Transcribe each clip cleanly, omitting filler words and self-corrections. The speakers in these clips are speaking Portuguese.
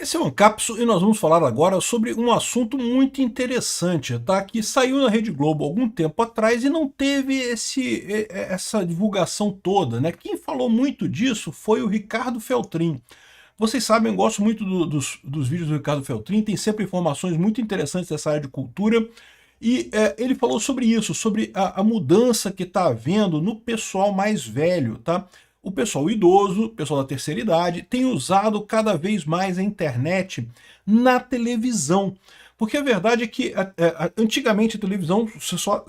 Esse é o Ancapso e nós vamos falar agora sobre um assunto muito interessante, tá? Que saiu na Rede Globo algum tempo atrás e não teve essa divulgação toda, né? Quem falou muito disso foi o Ricardo Feltrin. Vocês sabem, eu gosto muito dos vídeos do Ricardo Feltrin, tem sempre informações muito interessantes dessa área de cultura, e ele falou sobre isso, sobre a mudança que está havendo no pessoal mais velho, tá? O pessoal idoso, o pessoal da terceira idade, tem usado cada vez mais a internet na televisão. Porque a verdade é que antigamente a televisão você só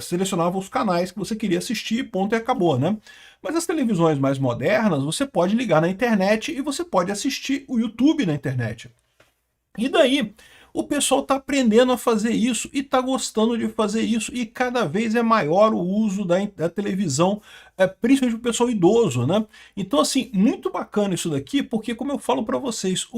selecionava os canais que você queria assistir, ponto e acabou, né? Mas as televisões mais modernas, você pode ligar na internet e você pode assistir o YouTube na internet. E daí, o pessoal está aprendendo a fazer isso e está gostando de fazer isso, e cada vez é maior o uso da televisão, principalmente para o pessoal idoso, né? Então, assim, muito bacana isso daqui, porque, como eu falo para vocês,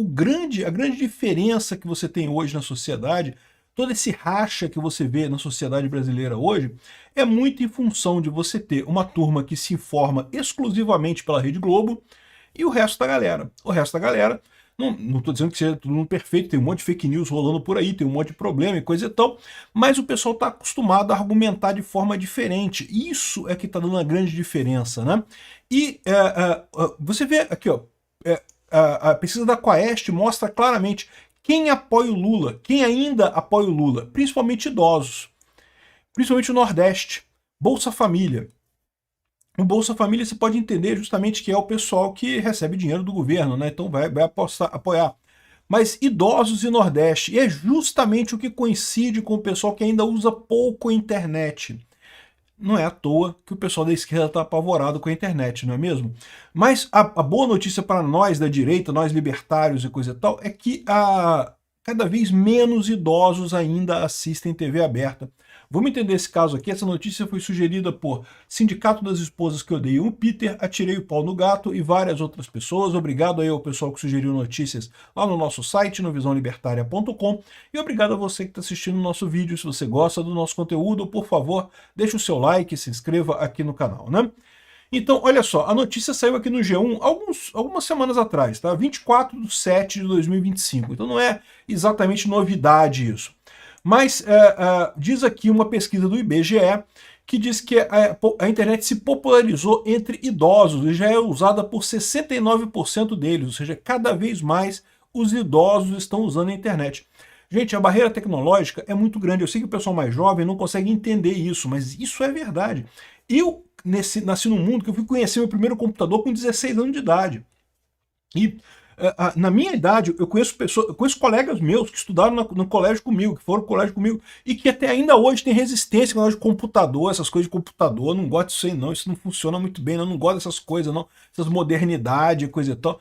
a grande diferença que você tem hoje na sociedade, todo esse racha que você vê na sociedade brasileira hoje, é muito em função de você ter uma turma que se informa exclusivamente pela Rede Globo e o resto da galera. O resto da galera, não estou dizendo que seja tudo mundo perfeito, tem um monte de fake news rolando por aí, tem um monte de problema e coisa e tal, mas o pessoal está acostumado a argumentar de forma diferente. Isso é que está dando uma grande diferença, né? E você vê aqui, ó, a pesquisa da Quaest mostra claramente quem apoia o Lula, quem ainda apoia o Lula, principalmente idosos, principalmente o Nordeste, Bolsa Família. O Bolsa Família você pode entender justamente que é o pessoal que recebe dinheiro do governo, né? Então vai apoiar. Mas idosos e Nordeste, e é justamente o que coincide com o pessoal que ainda usa pouco a internet. Não é à toa que o pessoal da esquerda está apavorado com a internet, não é mesmo? Mas a boa notícia para nós da direita, nós libertários e coisa e tal, é que cada vez menos idosos ainda assistem TV aberta. Vamos entender esse caso aqui. Essa notícia foi sugerida por Sindicato das Esposas que Odeiam o Peter, Atirei o Pau no Gato e várias outras pessoas. Obrigado aí ao pessoal que sugeriu notícias lá no nosso site, no visãolibertaria.com, e obrigado a você que está assistindo o nosso vídeo. Se você gosta do nosso conteúdo, por favor, deixe o seu like e se inscreva aqui no canal, né? Então, olha só, a notícia saiu aqui no G1 algumas semanas atrás, tá? 24/7/2025. Então não é exatamente novidade isso. Mas diz aqui uma pesquisa do IBGE que diz que a internet se popularizou entre idosos e já é usada por 69% deles, ou seja, cada vez mais os idosos estão usando a internet. Gente, a barreira tecnológica é muito grande. Eu sei que o pessoal mais jovem não consegue entender isso, mas isso é verdade. Eu nasci num mundo que eu fui conhecer meu primeiro computador com 16 anos de idade. E na minha idade, eu conheço colegas meus que estudaram no colégio comigo, que foram pro colégio comigo, e que até ainda hoje tem resistência com o de computador, essas coisas de computador. Eu não gosto disso aí não, isso não funciona muito bem, eu não gosto dessas coisas não, essas modernidade e coisa e tal.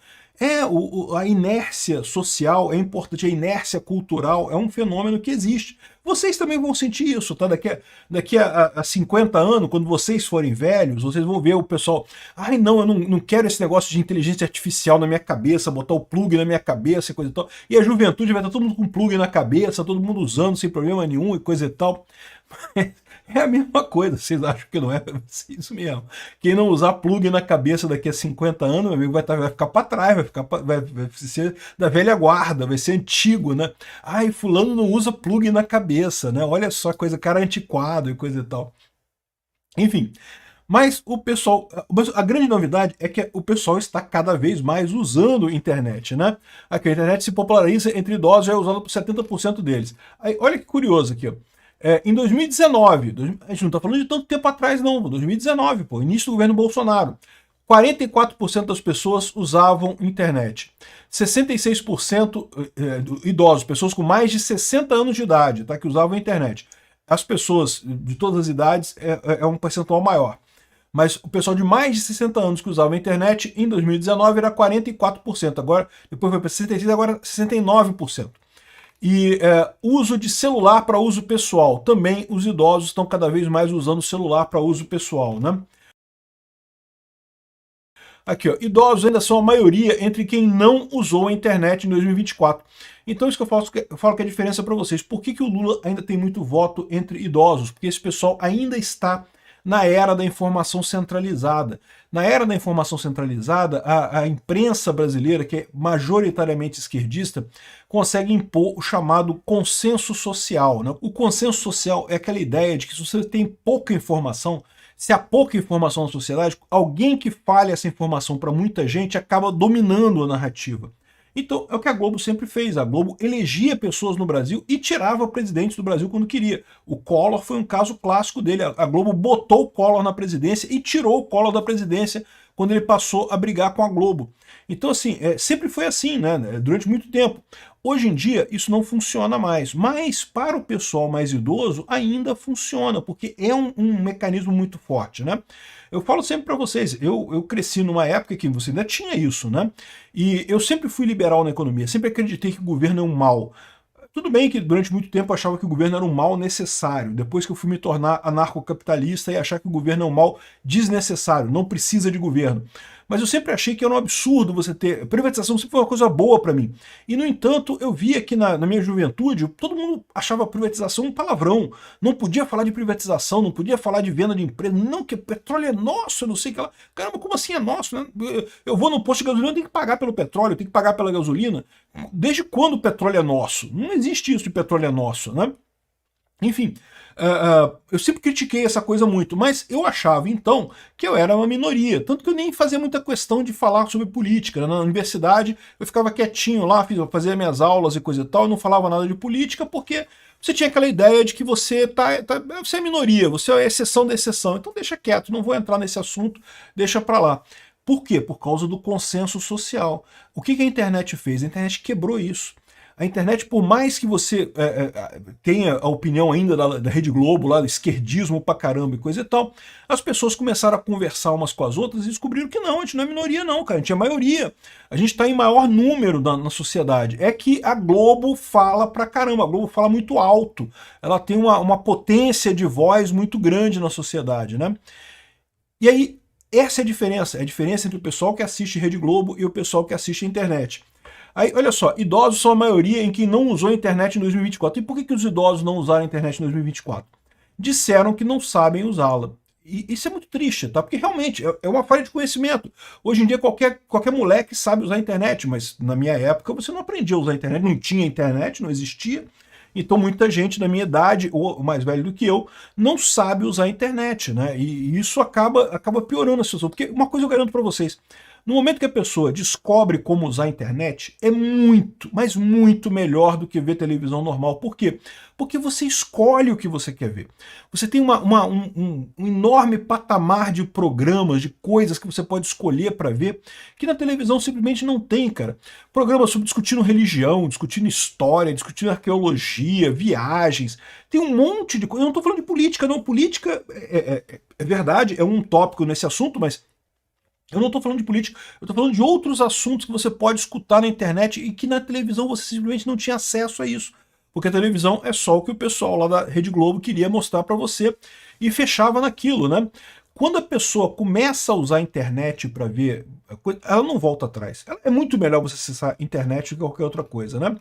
A inércia social é importante, a inércia cultural é um fenômeno que existe. Vocês também vão sentir isso, tá? Daqui a 50 anos, quando vocês forem velhos, vocês vão ver o pessoal, ai não, eu não quero esse negócio de inteligência artificial na minha cabeça, botar o plug na minha cabeça e coisa e tal. E a juventude vai estar todo mundo com plug na cabeça, todo mundo usando sem problema nenhum e coisa e tal. É a mesma coisa, vocês acham que não é? Isso mesmo. Quem não usar plug na cabeça daqui a 50 anos, meu amigo, vai ficar para trás, vai ser da velha guarda, vai ser antigo, né? Ai, fulano não usa plug na cabeça, né? Olha só, coisa, cara antiquado e coisa e tal. Enfim, mas a grande novidade é que o pessoal está cada vez mais usando a internet, né? Aqui, a internet se populariza entre idosos, já é usada por 70% deles. Aí, olha que curioso aqui, ó. Em 2019, a gente não está falando de tanto tempo atrás não, 2019, pô, início do governo Bolsonaro, 44% das pessoas usavam internet, 66% idosos, pessoas com mais de 60 anos de idade, tá, que usavam internet. As pessoas de todas as idades é um percentual maior. Mas o pessoal de mais de 60 anos que usava a internet em 2019 era 44%, agora, depois foi para 66%, agora 69%. E uso de celular para uso pessoal. Também os idosos estão cada vez mais usando o celular para uso pessoal, né? Aqui, ó, idosos ainda são a maioria entre quem não usou a internet em 2024. Então isso que eu falo que é a diferença para vocês. Por que o Lula ainda tem muito voto entre idosos? Porque esse pessoal ainda está na era da informação centralizada. Na era da informação centralizada, a imprensa brasileira, que é majoritariamente esquerdista, consegue impor o chamado consenso social, né? O consenso social é aquela ideia de que se você tem pouca informação, se há pouca informação na sociedade, alguém que fale essa informação para muita gente acaba dominando a narrativa. Então, é o que a Globo sempre fez. A Globo elegia pessoas no Brasil e tirava presidentes do Brasil quando queria. O Collor foi um caso clássico dele. A Globo botou o Collor na presidência e tirou o Collor da presidência quando ele passou a brigar com a Globo. Então, assim, sempre foi assim, né? Durante muito tempo. Hoje em dia, isso não funciona mais. Mas, para o pessoal mais idoso, ainda funciona, porque é um mecanismo muito forte, né? Eu falo sempre para vocês, eu cresci numa época que você ainda tinha isso, né? E eu sempre fui liberal na economia, sempre acreditei que o governo é um mal. Tudo bem que durante muito tempo eu achava que o governo era um mal necessário, depois que eu fui me tornar anarcocapitalista e achar que o governo é um mal desnecessário, não precisa de governo. Mas eu sempre achei que era um absurdo você ter... Privatização sempre foi uma coisa boa para mim. E, no entanto, eu via que na minha juventude, todo mundo achava privatização um palavrão. Não podia falar de privatização, não podia falar de venda de empresa. Não, que o petróleo é nosso, eu não sei o que lá. Caramba, como assim é nosso? Né? Eu vou no posto de gasolina, eu tenho que pagar pelo petróleo, eu tenho que pagar pela gasolina. Desde quando o petróleo é nosso? Não existe isso de petróleo é nosso, né? Enfim, eu sempre critiquei essa coisa muito, mas eu achava então que eu era uma minoria, tanto que eu nem fazia muita questão de falar sobre política. Na universidade eu ficava quietinho lá, fazia minhas aulas e coisa e tal, e não falava nada de política, porque você tinha aquela ideia de que você você é minoria, você é a exceção da exceção, então deixa quieto, não vou entrar nesse assunto, deixa pra lá. Por quê? Por causa do consenso social. O que a internet fez? A internet quebrou isso. A internet, por mais que você tenha a opinião ainda da Rede Globo, lá, do esquerdismo pra caramba e coisa e tal, as pessoas começaram a conversar umas com as outras e descobriram que não, a gente não é minoria não, cara, a gente é maioria. A gente está em maior número na sociedade. É que a Globo fala pra caramba, a Globo fala muito alto. Ela tem uma potência de voz muito grande na sociedade, né? E aí, essa é a diferença entre o pessoal que assiste Rede Globo e o pessoal que assiste a internet. Aí, olha só, idosos são a maioria em quem não usou a internet em 2024. E por que os idosos não usaram a internet em 2024? Disseram que não sabem usá-la. E isso é muito triste, tá? Porque realmente é uma falha de conhecimento. Hoje em dia qualquer moleque sabe usar a internet, mas na minha época você não aprendia a usar a internet, não tinha internet, não existia. Então muita gente da minha idade, ou mais velho do que eu, não sabe usar a internet, né? E isso acaba piorando a situação. Porque uma coisa eu garanto para vocês, no momento que a pessoa descobre como usar a internet, é muito, mas muito melhor do que ver televisão normal. Por quê? Porque você escolhe o que você quer ver. Você tem um enorme patamar de programas, de coisas que você pode escolher para ver, que na televisão simplesmente não tem, cara. Programas sobre discutindo religião, discutindo história, discutindo arqueologia, viagens. Tem um monte de coisa. Eu não estou falando de política, não. Política é verdade, é um tópico nesse assunto, mas eu não estou falando de política, eu estou falando de outros assuntos que você pode escutar na internet e que na televisão você simplesmente não tinha acesso a isso. Porque a televisão é só o que o pessoal lá da Rede Globo queria mostrar para você e fechava naquilo, né? Quando a pessoa começa a usar a internet para ver, ela não volta atrás. É muito melhor você acessar a internet do que qualquer outra coisa, né?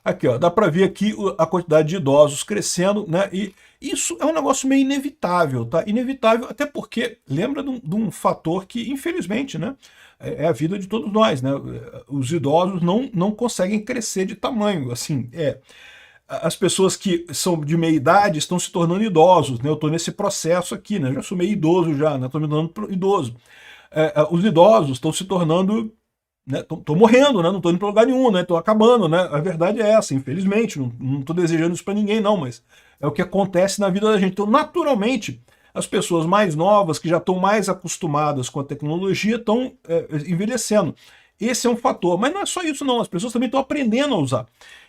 Aqui, ó, dá para ver aqui a quantidade de idosos crescendo, né? E isso é um negócio meio inevitável, tá? Inevitável, até porque lembra de um fator que, infelizmente, né? É a vida de todos nós, né? Os idosos não conseguem crescer de tamanho, assim, as pessoas que são de meia idade estão se tornando idosos, né? Eu estou nesse processo aqui, né? Eu já sou meio idoso já, né? Estou me tornando idoso. Os idosos estão se tornando, né, tô morrendo, né, não tô indo para lugar nenhum, né, tô acabando, né, a verdade é essa, infelizmente, não tô desejando isso para ninguém não, mas é o que acontece na vida da gente. Então, naturalmente, as pessoas mais novas, que já estão mais acostumadas com a tecnologia, estão envelhecendo. Esse é um fator, mas não é só isso não, as pessoas também estão aprendendo a usar.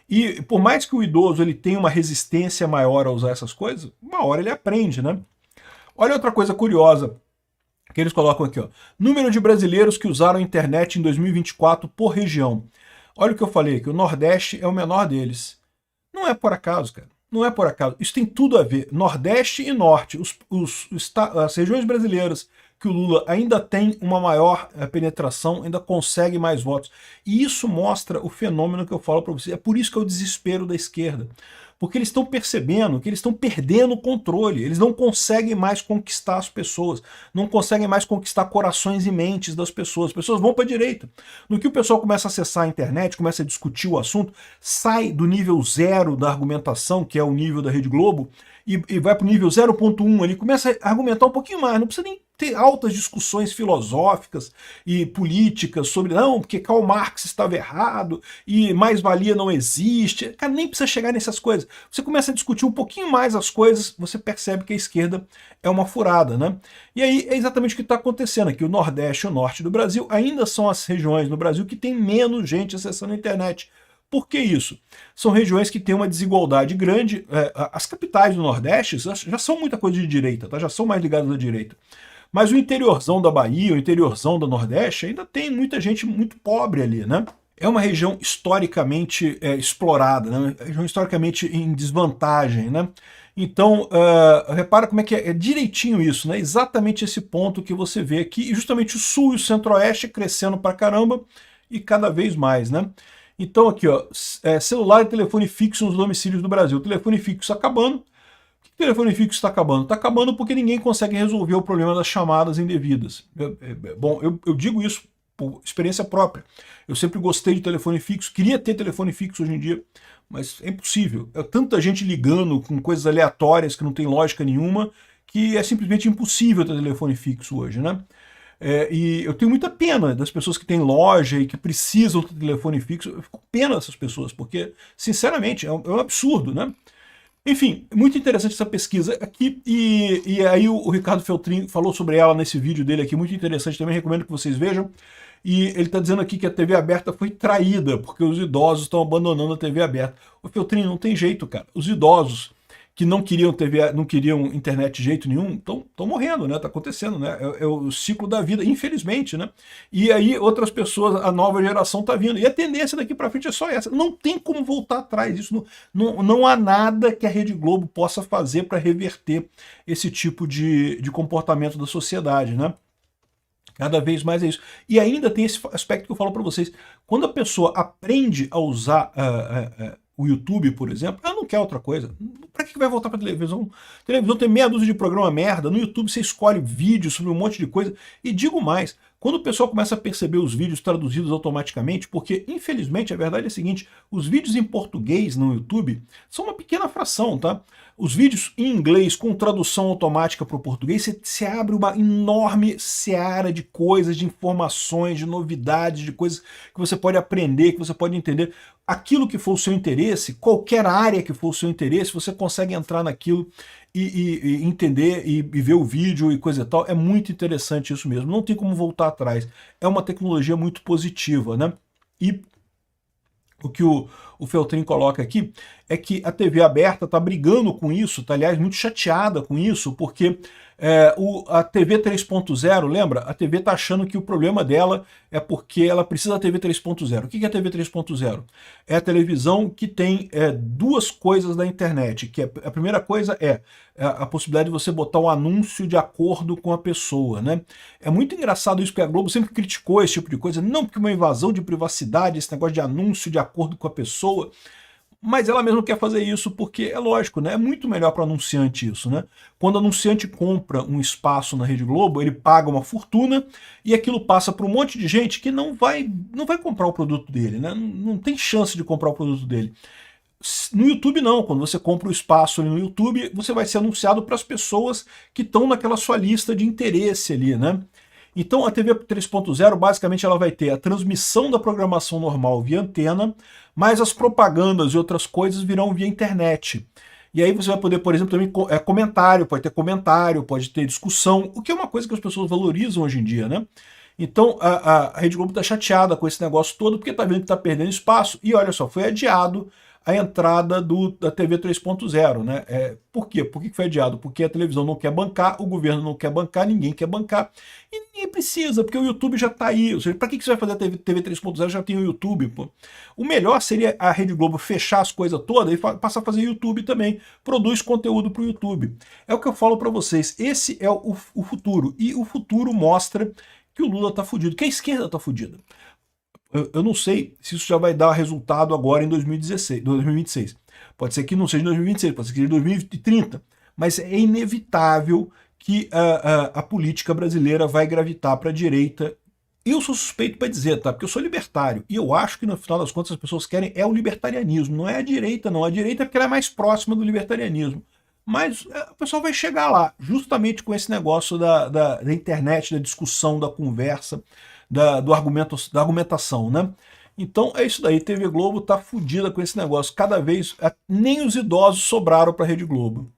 E por mais que o idoso ele tenha uma resistência maior a usar essas coisas, uma hora ele aprende, né. Olha outra coisa curiosa, que eles colocam aqui, ó. Número de brasileiros que usaram a internet em 2024 por região. Olha o que eu falei, que o Nordeste é o menor deles. Não é por acaso, cara. Não é por acaso. Isso tem tudo a ver. Nordeste e Norte. As regiões brasileiras que o Lula ainda tem uma maior penetração, ainda consegue mais votos. E isso mostra o fenômeno que eu falo para vocês. É por isso que é o desespero da esquerda. Porque eles estão percebendo que eles estão perdendo o controle, eles não conseguem mais conquistar as pessoas, não conseguem mais conquistar corações e mentes das pessoas. As pessoas vão para a direita. No que o pessoal começa a acessar a internet, começa a discutir o assunto, sai do nível 0 da argumentação, que é o nível da Rede Globo, e vai para o nível 0.1 ali, começa a argumentar um pouquinho mais, não precisa nem ter altas discussões filosóficas e políticas sobre, não, porque Karl Marx estava errado e mais-valia não existe. Cara, nem precisa chegar nessas coisas. Você começa a discutir um pouquinho mais as coisas, você percebe que a esquerda é uma furada, né? E aí é exatamente o que está acontecendo aqui. O Nordeste e o Norte do Brasil ainda são as regiões no Brasil que tem menos gente acessando a internet. Por que isso? São regiões que têm uma desigualdade grande. As capitais do Nordeste já são muita coisa de direita, tá? Já são mais ligadas à direita. Mas o interiorzão da Bahia, o interiorzão do Nordeste, ainda tem muita gente muito pobre ali, né? É uma região historicamente explorada, né? Uma região historicamente em desvantagem, né? Então, repara como é que é direitinho isso, né? Exatamente esse ponto que você vê aqui, e justamente o Sul e o Centro-Oeste crescendo pra caramba e cada vez mais, né? Então aqui, ó, celular e telefone fixo nos domicílios do Brasil. O telefone fixo acabando. Por que o telefone fixo está acabando? Está acabando porque ninguém consegue resolver o problema das chamadas indevidas. Bom, eu digo isso por experiência própria. Eu sempre gostei de telefone fixo, queria ter telefone fixo hoje em dia, mas é impossível. É tanta gente ligando com coisas aleatórias que não tem lógica nenhuma, que é simplesmente impossível ter telefone fixo hoje, né? E eu tenho muita pena das pessoas que têm loja e que precisam ter telefone fixo. Eu fico com pena dessas pessoas, porque, sinceramente, é um absurdo, né? Enfim, muito interessante essa pesquisa aqui, e aí o Ricardo Feltrin falou sobre ela nesse vídeo dele aqui, muito interessante também, recomendo que vocês vejam. E ele está dizendo aqui que a TV aberta foi traída, porque os idosos estão abandonando a TV aberta. Ô Feltrin, não tem jeito, cara. Os idosos que não queriam TV, não queriam internet de jeito nenhum, estão morrendo, né? Tá acontecendo, né? É o ciclo da vida, infelizmente, né? E aí outras pessoas, a nova geração tá vindo. E a tendência daqui para frente é só essa. Não tem como voltar atrás. Isso não há nada que a Rede Globo possa fazer para reverter esse tipo de comportamento da sociedade, né? Cada vez mais é isso. E ainda tem esse aspecto que eu falo para vocês. Quando a pessoa aprende a usar o YouTube, por exemplo, ela não quer outra coisa. Para que vai voltar para televisão? Televisão tem meia dúzia de programa merda. No YouTube você escolhe vídeos sobre um monte de coisa. E digo mais, quando o pessoal começa a perceber os vídeos traduzidos automaticamente, porque infelizmente a verdade é a seguinte, os vídeos em português no YouTube são uma pequena fração, tá? Os vídeos em inglês com tradução automática para o português, você abre uma enorme seara de coisas, de informações, de novidades, de coisas que você pode aprender, que você pode entender. Aquilo que for o seu interesse, qualquer área que for o seu interesse, você consegue entrar naquilo e entender e ver o vídeo e coisa e tal. É muito interessante isso mesmo, não tem como voltar atrás. É uma tecnologia muito positiva, né? E o que o Feltrin coloca aqui é que a TV aberta está brigando com isso, está, aliás, muito chateada com isso, porque a TV 3.0, lembra? A TV está achando que o problema dela é porque ela precisa da TV 3.0. O que é a TV 3.0? É a televisão que tem duas coisas da internet. Que a primeira coisa é a possibilidade de você botar o anúncio de acordo com a pessoa, né? É muito engraçado isso, porque a Globo sempre criticou esse tipo de coisa. Não, porque é uma invasão de privacidade, esse negócio de anúncio de acordo com a pessoa. Mas ela mesmo quer fazer isso porque é lógico, né? É muito melhor para o anunciante isso, né? Quando o anunciante compra um espaço na Rede Globo, ele paga uma fortuna e aquilo passa para um monte de gente que não vai comprar o produto dele, né? Não tem chance de comprar o produto dele. No YouTube não, quando você compra o espaço ali no YouTube, você vai ser anunciado para as pessoas que estão naquela sua lista de interesse ali, né? Então a TV 3.0 basicamente ela vai ter a transmissão da programação normal via antena, mas as propagandas e outras coisas virão via internet. E aí você vai poder, por exemplo, também comentário, pode ter discussão, o que é uma coisa que as pessoas valorizam hoje em dia, né? Então a Rede Globo está chateada com esse negócio todo porque está vendo que está perdendo espaço e olha só, foi adiado a entrada da TV 3.0, né? Por quê? Por que foi adiado? Porque a televisão não quer bancar, o governo não quer bancar, ninguém quer bancar, e ninguém precisa, porque o YouTube já está aí. Ou seja, para que você vai fazer a TV 3.0? Já tem o YouTube, pô. O melhor seria a Rede Globo fechar as coisas todas e passar a fazer YouTube também. Produz conteúdo para o YouTube. É o que eu falo para vocês. Esse é o futuro. E o futuro mostra que o Lula está fudido, que a esquerda está fudida. Eu não sei se isso já vai dar resultado agora em 2026. Pode ser que não seja em 2026, pode ser que seja em 2030. Mas é inevitável que a política brasileira vai gravitar para a direita. Eu sou suspeito para dizer, tá? Porque eu sou libertário. E eu acho que no final das contas as pessoas querem o libertarianismo. Não é a direita, não. A direita é porque ela é mais próxima do libertarianismo. Mas o pessoal vai chegar lá, justamente com esse negócio da internet, da discussão, da conversa, da argumentação, né? Então é isso daí, TV Globo tá fudida com esse negócio. Cada vez, nem os idosos sobraram para a Rede Globo.